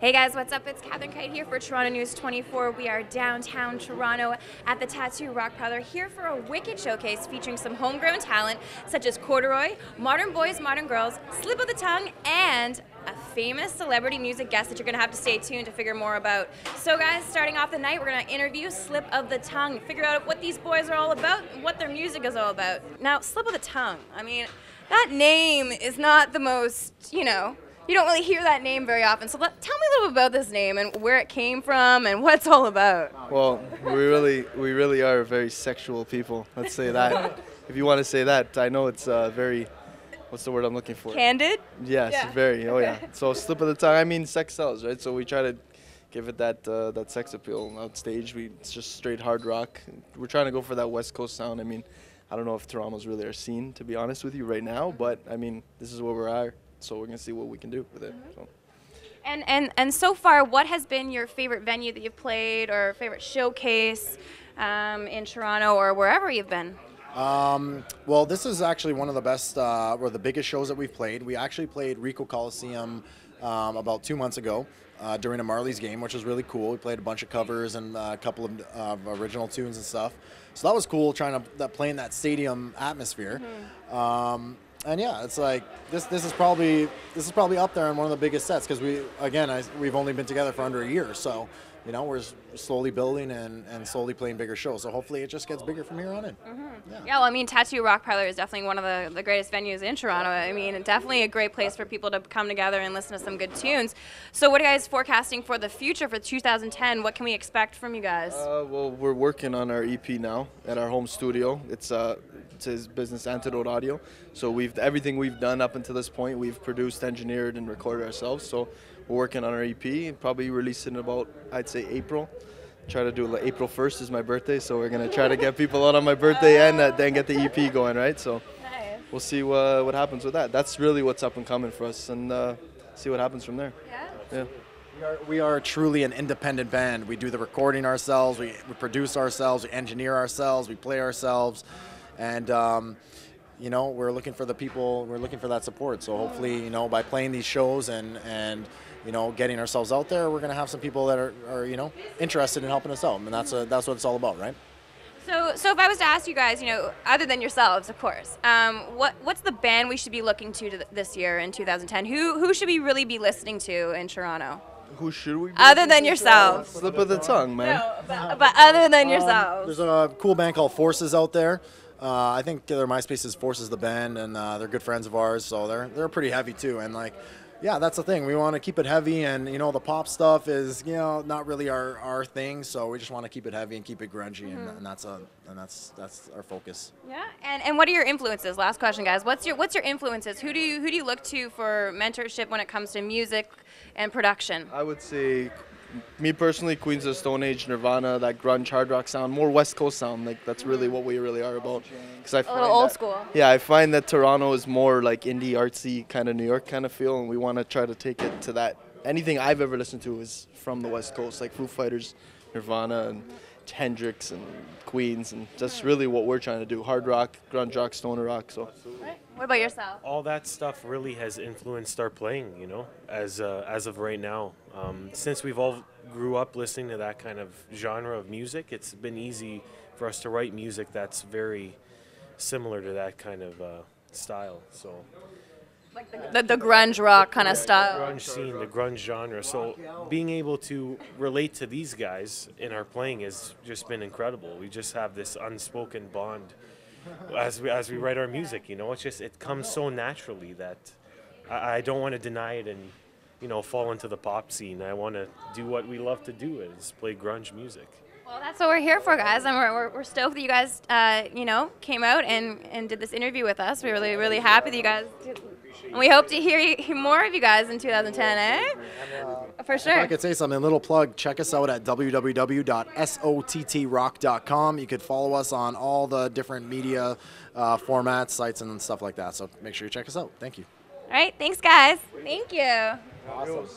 Hey guys, what's up? It's Catherine Kite here for Toronto News 24. We are downtown Toronto at the Tattoo Rock Parlor here for a wicked showcase featuring some homegrown talent such as Corduroy, Modern Boys, Modern Girls, Slip of the Tongue, and a famous celebrity music guest that you're going to have to stay tuned to figure more about. So guys, starting off the night, we're going to interview Slip of the Tongue, figure out what these boys are all about and what their music is all about. Now, Slip of the Tongue, I mean, that name is not the most, you don't really hear that name very often. So tell me a little bit about this name and where it came from and what it's all about. Well, we really are very sexual people. Let's say that. If you want to say that, I know it's very, what's the word I'm looking for? Candid? Yes, Yeah. very. Oh yeah. So Slip of the Tongue. I mean, sex sells, right? So we try to give it that sex appeal on stage. It's just straight hard rock. We're trying to go for that West Coast sound. I mean, I don't know if Toronto's really our scene, to be honest with you, right now. But I mean, this is where we're at. So we're gonna see what we can do with it. So. And so far, what has been your favorite venue that you've played or favorite showcase in Toronto or wherever you've been? Well, this is actually one of the best or the biggest shows that we've played. We actually played Ricoh Coliseum about 2 months ago during a Marlies game, which was really cool. We played a bunch of covers and a couple of original tunes and stuff. So that was cool, playing that stadium atmosphere. And yeah, it's like this is probably up there on one of the biggest sets because we've only been together for under a year, so we're slowly building and slowly playing bigger shows. So hopefully it just gets bigger from here on in. Yeah, well, I mean, Tattoo Rock Parlor is definitely one of the greatest venues in Toronto. I mean, definitely a great place for people to come together and listen to some good tunes. So what are you guys forecasting for the future for 2010? What can we expect from you guys? Well, we're working on our EP now at our home studio. It's his business, Antidote Audio. So everything we've done up until this point, we've produced, engineered, and recorded ourselves. So we're working on our EP, probably release it in about, I'd say, April. Try to do it, April 1st is my birthday, so we're going to try to get people out on my birthday and then get the EP going, right? So we'll see what happens with that. That's really what's up and coming for us, and see what happens from there. Yeah. We are truly an independent band. We do the recording ourselves, we produce ourselves, we engineer ourselves, we play ourselves, and we're looking for the people, we're looking for that support. So hopefully, by playing these shows and getting ourselves out there, we're going to have some people that are interested in helping us out, and that's what it's all about, right? So if I was to ask you guys, other than yourselves, of course, what's the band we should be looking to this year in 2010? Who should we really be listening to in Toronto? Who should we be? Other than yourselves. Slip of the Tongue, man. No, but other than yourselves. There's a cool band called Forces out there. I think their MySpace is Forces the band, and they're good friends of ours, so they're pretty heavy too. And yeah, that's the thing. We want to keep it heavy, and the pop stuff is not really our thing. So we just want to keep it heavy and keep it grungy, and that's our focus. Yeah, and what are your influences? Last question, guys. What's your influences? Who do you look to for mentorship when it comes to music and production? I would say, me personally, Queens of the Stone Age, Nirvana, that grunge hard rock sound, more West Coast sound. That's really what we really are about. Cause I find a little old school. Yeah, I find that Toronto is more like indie, artsy, kind of New York kind of feel, and we want to try to take it to that. Anything I've ever listened to is from the West Coast, like Foo Fighters, Nirvana, and Hendrix, and Queens, and that's really what we're trying to do. Hard rock, grunge rock, stoner rock. So. Right. What about yourself? All that stuff really has influenced our playing, as of right now. Since we've all grew up listening to that kind of genre of music, it's been easy for us to write music that's very similar to that kind of style. So, like the grunge rock kind of style. The grunge scene, the grunge genre. So being able to relate to these guys in our playing has just been incredible. We just have this unspoken bond as we write our music. It comes so naturally that I don't want to deny it and fall into the pop scene. I want to do what we love to do, is play grunge music. Well, that's what we're here for, guys, and we're stoked that you guys, came out and did this interview with us. We're really, really happy that you guys did. And we hope to hear more of you guys in 2010, eh? For sure. If I could say something, a little plug, check us out at www.sottrock.com. You could follow us on all the different media formats, sites, and stuff like that. So make sure you check us out. Thank you. All right, thanks, guys. Thank you. Awesome.